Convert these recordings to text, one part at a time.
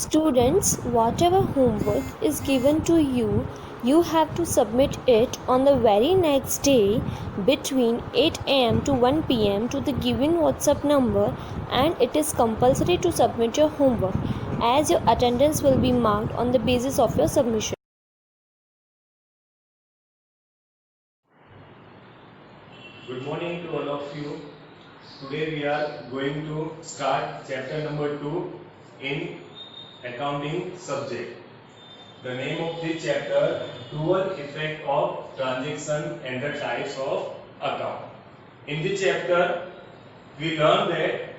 Students, whatever homework is given to you, you have to submit it on the very next day between 8 am to 1 pm to the given WhatsApp number, and it is compulsory to submit your homework as your attendance will be marked on the basis of your submission. Good morning to all of you. Today we are going to start chapter number 2 in accounting subject. The name of this chapter, dual effect of transaction and the types of account. In this chapter we learn that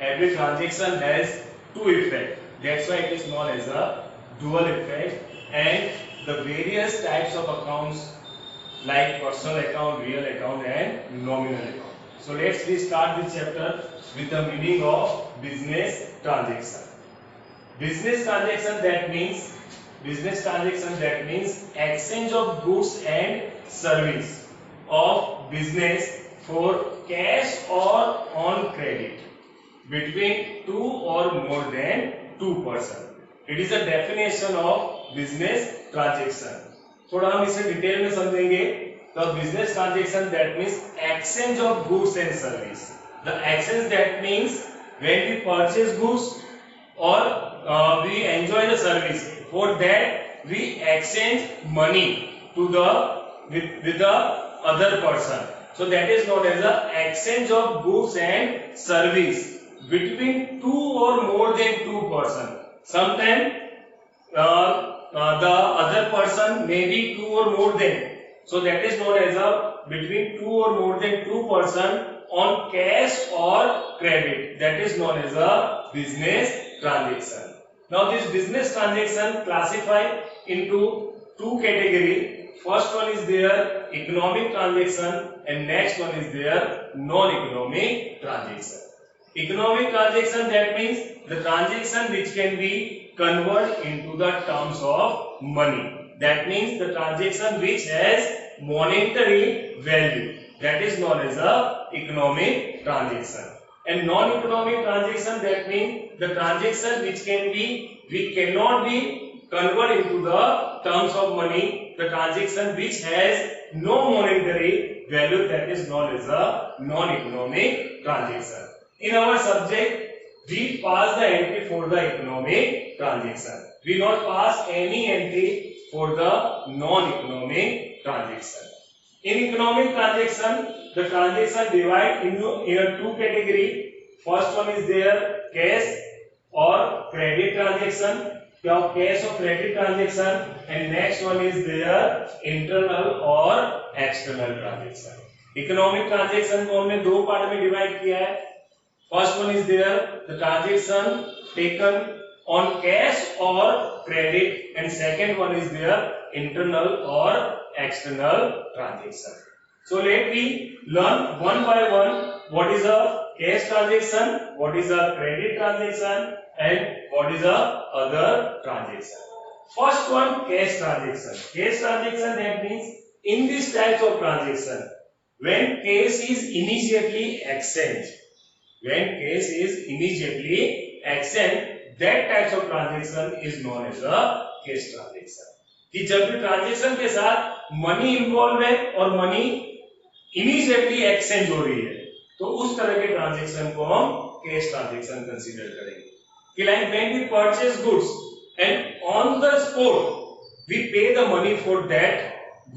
every transaction has two effects. That's why it is known as a dual effect, and the various types of accounts like personal account, real account and nominal account. So let's start this chapter with the meaning of business transaction. Business transaction that means exchange of goods and service of business for cash or on credit between two or more than two person. It is a definition of business transaction. थोड़ा हम इसे detail में समझेंगे. तो business transaction that means exchange of goods and service. The exchange that means when we purchase goods और we enjoy the service. For that we exchange money to the with the other person. So that is known as the exchange of goods and service between two or more than two person. Sometimes the other person may be two or more than. So that is known as a between two or more than two person on cash or credit. That is known as a business transaction. Now this business transaction classified into two category. First one is their economic transaction and next one is their non-economic transaction. Economic transaction that means the transaction which can be converted into the terms of money. That means the transaction which has monetary value. That is known as a economic transaction. And non-economic transaction that means the transaction which cannot be converted into the terms of money. The transaction which has no monetary value, that is known as a non-economic transaction. In our subject, we pass the entry for the economic transaction. We not pass any entry for the non-economic transaction. In economic transaction, the transaction divide into two category. First one is their cash or credit transaction, cash or credit transaction, and next one is their internal or external transaction. Economic transaction को हमने दो part में divide किया है. First one is there the transaction taken on cash or credit, and second one is there internal or external transaction. So let me learn one by one what is a cash transaction, what is a credit transaction, and what is a other transaction. First one, cash transaction. Cash transaction that means in this type of transaction when cash is immediately exchanged. When cash is immediately exchanged, that type of transaction is known as a cash transaction. कि जब भी transaction के साथ money involve है और money immediately exchange हो रही है, तो उस तरह के ट्रांजैक्शन को हम कैश ट्रांजैक्शन कंसीडर करेंगे. कि like when we purchase goods and on the spot we pay the money for that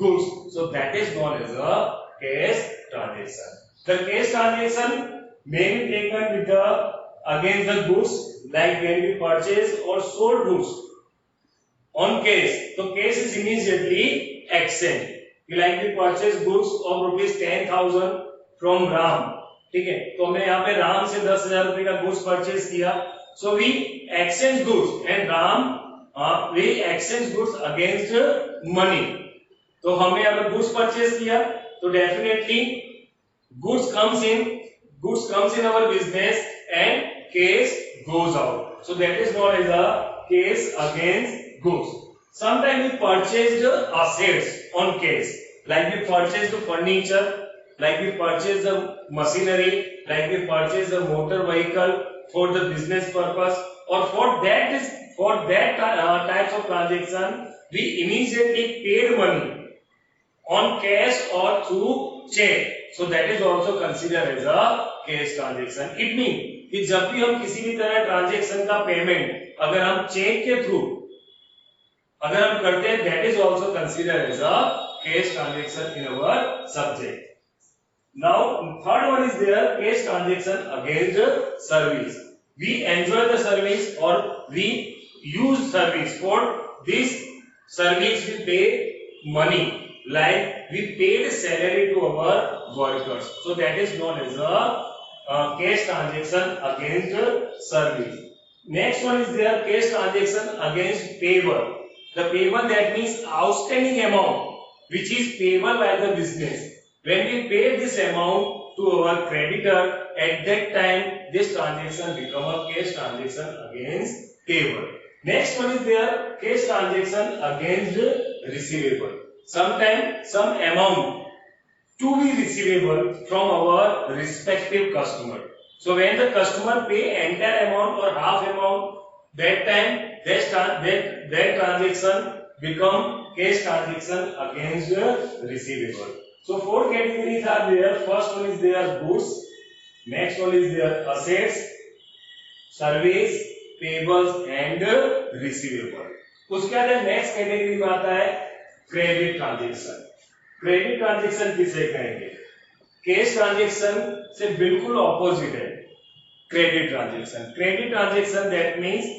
goods, so that is known as a cash transaction. The cash transaction may be taken with the against the goods, like when we purchase or sold goods on cash. So cash is immediately exchanged. Like we purchase goods of rupees 10,000 from Ram. ठीक है, तो हमने यहाँ पे राम से 10,000 रुपए का goods purchase किया. So we exchange goods and Ram we exchange goods against money. तो हमने यहाँ पे गुड्स परचेज किया, तो definitely goods comes in our business and cash goes out. So that is known as a cash against goods. Sometimes we purchased assets on cash, like we purchased the furniture, like we purchased the machinery, like we purchased the motor vehicle for the business purpose, or for for that types of transaction we immediately paid money on cash or through check, so that is also considered as a cash transaction. It means कि जब भी हम किसी भी तरह transaction का payment अगर हम चेक के थ्रू अगर हम करते हैं, that is also considered as a cash transaction in our subject. Now third one is there, cash transaction against service. We enjoy the service or we use service. For this service we pay money, like we paid salary to our workers, so that is known as a cash transaction against service. Next one is there, cash transaction against payable. The payable, that means outstanding amount which is payable by the business. When we pay this amount to our creditor, at that time this transaction become a cash transaction against payable. Next one is there, cash transaction against receivable. Sometimes some amount to be receivable from our respective customer. So when the customer pay entire amount or half amount, that time that transaction become cash transaction against receivable. So four categories are there. First one is there goods, next one is there assets, service, payables and receivable. उसके बाद next category में आता है credit transaction. Credit transaction किसे कहेंगे? Cash transaction से बिल्कुल opposite है credit transaction. Credit transaction that means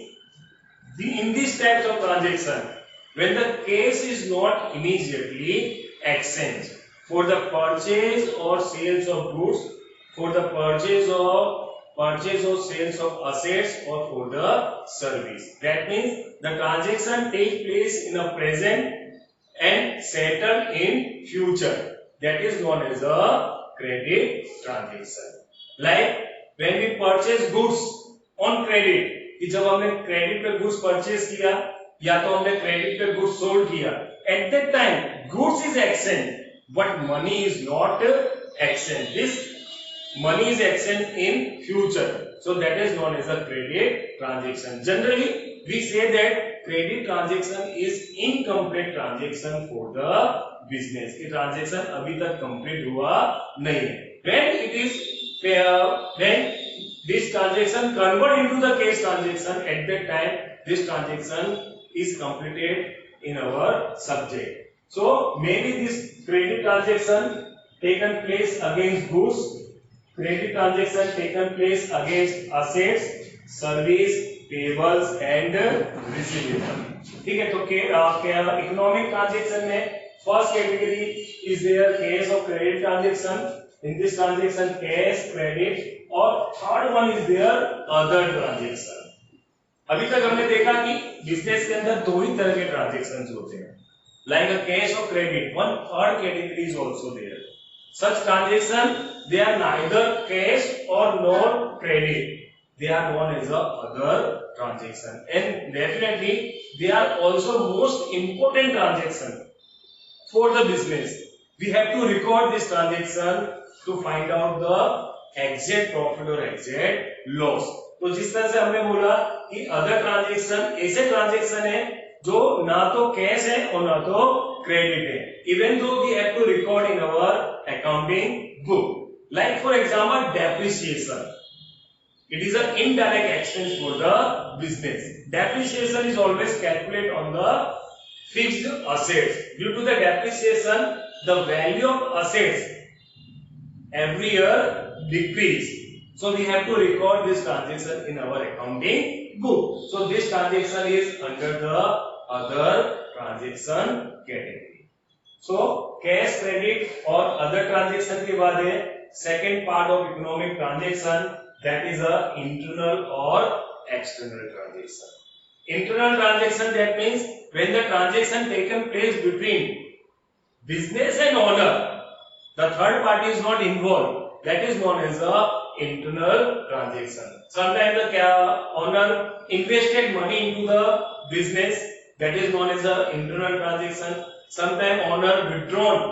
in these types of transaction when the cash is not immediately exchanged for the purchase or sales of goods, for the purchase or sales of assets or for the service. That means the transaction takes place in a present and settled in future. That is known as a credit transaction. Like when we purchase goods on credit, कि जब हमने credit पे goods purchase किया या तो हमने credit पे goods sold किया, at that time goods is exchange but money is not exchange. This money is exchange in future, so that is known as a credit transaction. Generally we say that credit transaction is incomplete transaction for the business. की transaction अभी तक complete हुआ नहीं है. When it is when this transaction convert into the cash transaction, at that time this transaction is completed in our subject. So maybe this credit transaction taken place against goods, credit transaction taken place against assets, service, payables and receivable. ठीक है, तो economic transaction में first category is there case of credit transaction. In this transaction cash, credit, और third one is there other transaction. अभी तक हमने देखा कि बिजनेस के अंदर दो ही तरह के ट्रांजेक्शंस होते हैं, लाइक अ कैश और credit. One third category is also there. Such transaction they are neither cash और nor credit. They are known as a other transaction, and definitely they are also most important transaction for the business. We have to record this transaction to find out the exact profit or exact loss. तो जिस तरह से हमने बोला कि other transaction ऐसे transaction है जो ना तो कैश है और ना तो क्रेडिट है, even though we have to record in our accounting book. Like for example depreciation. It is an indirect expense for the business. Depreciation is always calculated on the fixed assets. Due to the depreciation, the value of assets every year decrease. So we have to record this transaction in our accounting book. So this transaction is under the other transaction category. So cash, credit और other transaction के बाद है second part of economic transaction. That is a internal or external transaction. Internal transaction, that means when the transaction taken place between business and owner, the third party is not involved. That is known as a internal transaction. Sometimes the owner invested money into the business. That is known as a internal transaction. Sometimes owner withdrawn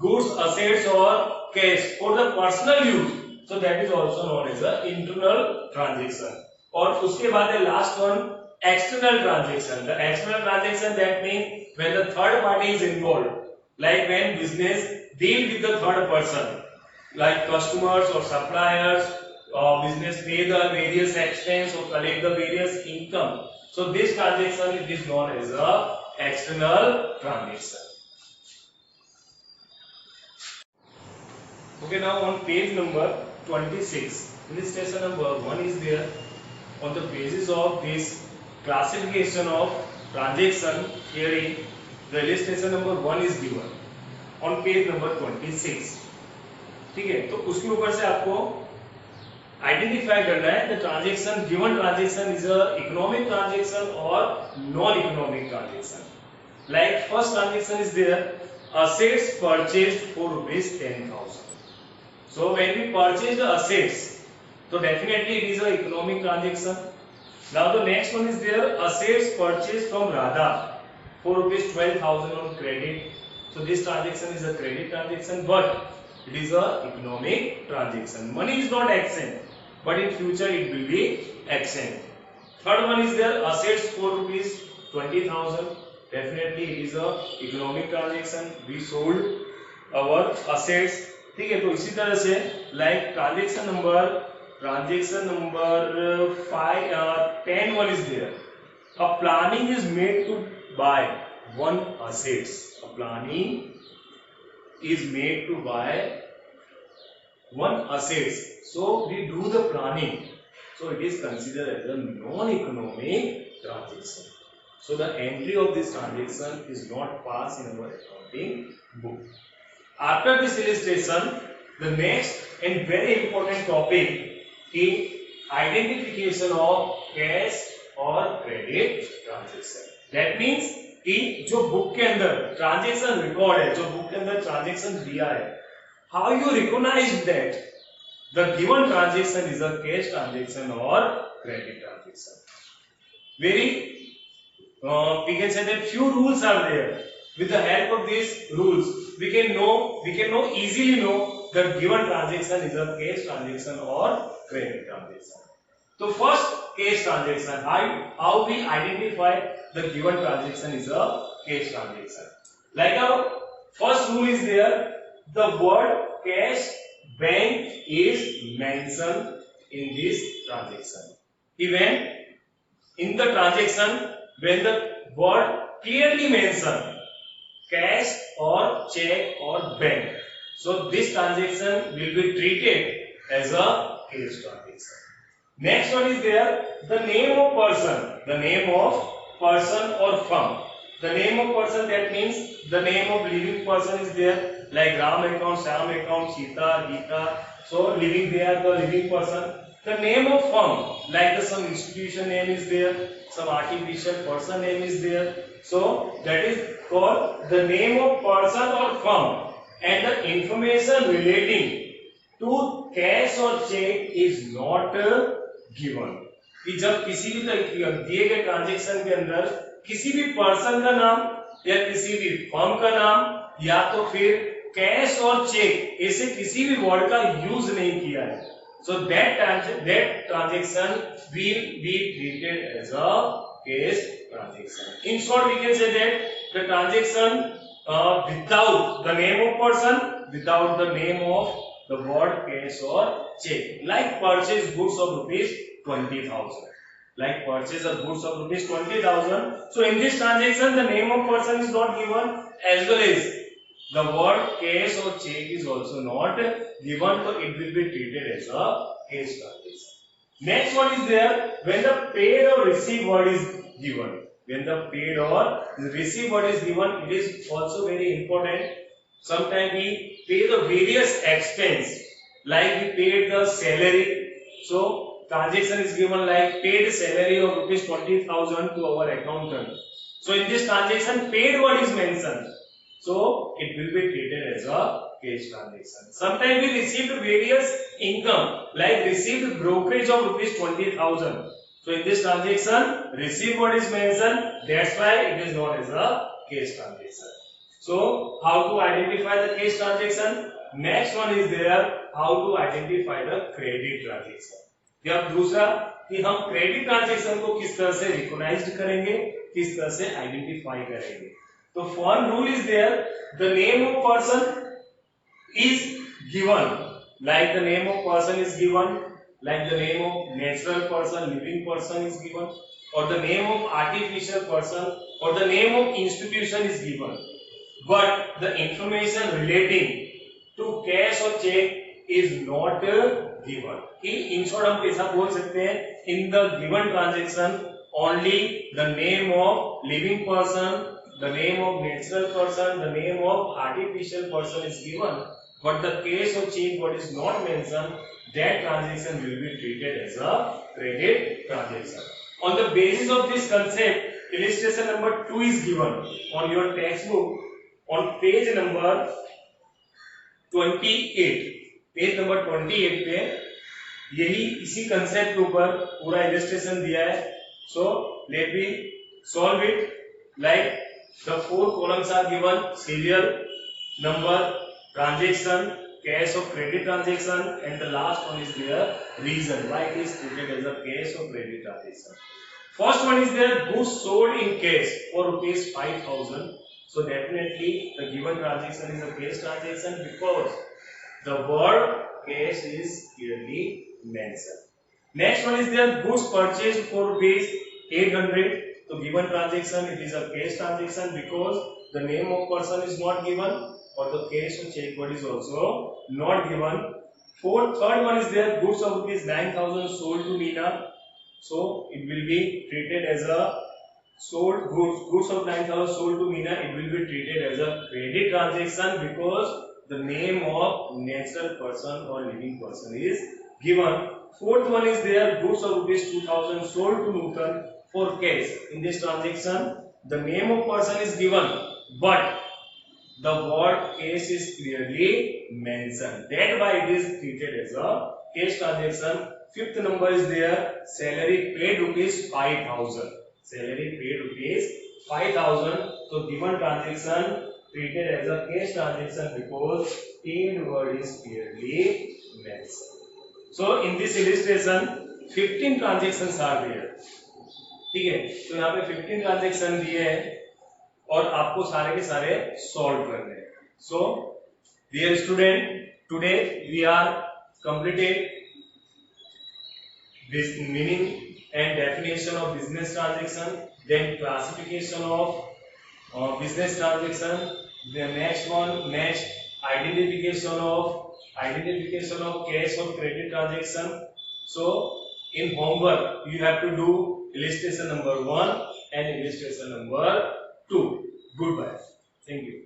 goods, assets or cash for the personal use. So that is also known as a internal transaction. और उसके बाद है last one external transaction. The external transaction, that means when the third party is involved, like when business deal with the third person, like customers or suppliers, or business pay the various expense or collect the various income. So this transaction is known as a external transaction. Okay, now on page number 26, illustration number 1 is there. On the basis of this classification of transaction herein, the illustration number 1 is given on page number 26. ठीक है, तो उसके ऊपर से आपको identify करना है the transaction, given transaction is a economic transaction और non economic transaction. Like first transaction is there, assets purchased for rupees 10,000. So when we purchase the assets, so definitely it is a economic transaction. Now the next one is there, assets purchased from Radha for rupees 12,000 on credit. So this transaction is a credit transaction, but it is a economic transaction. Money is not exchange, but in future it will be exchange. Third one is there, assets for rupees 20,000. Definitely it is a economic transaction. We sold our assets. ठीक है, तो इसी तरह से like transaction number 10 1 is there. A planning is made to buy one assets. A planning is made to buy one assets. So we do the planning. So it is considered as a non-economic transaction. So the entry of this transaction is not passed in our accounting book. After this illustration, the next and very important topic is identification of cash or credit transaction. That means कि जो book के अंदर transaction record है, जो book के अंदर transaction दिया है, how you recognize that the given transaction is a cash transaction or credit transaction. Very we can say that few rules are there. With the help of these rules, we can easily know the given transaction is a cash transaction or credit transaction. So first, cash transaction. How we identify the given transaction is a cash transaction. Like our first rule is there, the word cash bank is mentioned in this transaction. Even in the transaction, when the word clearly mentioned cash or check or bank, so this transaction will be treated as a cash transaction. Next one is there, the name of person or firm. The name of person, that means the name of living person is there, like Ram account, Sham account, Sita, Geeta. So living, they are the living person. The name of firm, like some institution name is there, some artificial person name is there. So that is called the name of person or firm. And the information relating to cash or check is not given. कि जब किसी भी दिए गए transaction के अंदर किसी भी पर्सन का नाम या किसी भी फर्म का नाम या तो फिर कैश और चेक ऐसे किसी भी वर्ड का यूज नहीं किया है, so that transaction will be treated as a cash transaction. In short, we can say that the transaction without the name of person, without the name of the word cash or check, like purchase goods of rupees 20,000, like purchase of goods of rupees 20,000. So in this transaction, the name of person is not given, as well as the word cash or check is also not given, so it will be treated as a cash transaction. Next one is there, when the paid or received word is given. When the paid or received word is given, it is also very important. Sometimes we pay the various expense, like we paid the salary. So transaction is given like paid salary of rupees 20,000 to our accountant. So in this transaction, paid word is mentioned. So it will be treated as a cash transaction. Sometimes we received various income, like received brokerage of rupees 20,000. So in this transaction, received word is mentioned. That's why it is known as a cash transaction. So how to identify the cash transaction? Next one is there, how to identify the credit transaction. अब दूसरा कि हम credit transaction को किस तरह से recognised करेंगे, किस तरह से आइडेंटिफाई करेंगे। तो form rule is there, the name of person is given, like the name of person is given, like the name of natural person, living person is given, or the name of artificial person, or the name of institution is given, but the information relating to cash or check is not given. in short हम ऐसा बोल सकते हैं, in the given transaction only the name of living person, the name of natural person, the name of artificial person is given, but the case or check what is not mentioned, that transaction will be treated as a credit transaction. On the basis of this concept, illustration number 2 is given on your textbook on page number 28. Page number 28 पे यही इसी concept के ऊपर पूरा illustration दिया है. So let me solve it. Like the 4 columns are given: serial number, transaction, cash or credit transaction, and the last one is their reason why it is treated as a cash or credit transaction. First one is their goods sold in cash for rupees 5,000. So definitely the given transaction is a cash transaction because the word cash is clearly mentioned. Next one is their goods purchased for rupees 800. So given transaction it is a cash transaction because the name of person is not given, or the cash or check word is also not given. Third one is their goods of rupees 9,000 sold to Meena. So it will be treated as a sold goods of 9,000 sold to Meena. It will be treated as a credit transaction because the name of natural person or living person is given. Fourth one is their goods of rupees 2,000 sold to Nutan for cash. In this transaction, the name of person is given, but the word cash is clearly mentioned. That why it is treated as a cash transaction. Fifth number is their salary paid rupees 5,000. Salary paid rupees 5,000. So given transaction treated as a cash transaction because paid word is clearly mentioned. So in this illustration 15 transactions are there. ठीक है, तो यहाँ पे 15 transaction दिए हैं और आपको सारे के सारे सॉल्व करने हैं. So dear student, today we are completed this meaning and definition of business transaction, then classification of business transaction, the next identification of cash or credit transaction. So in homework you have to do illustration number 1 and illustration number 2. Goodbye. Thank you.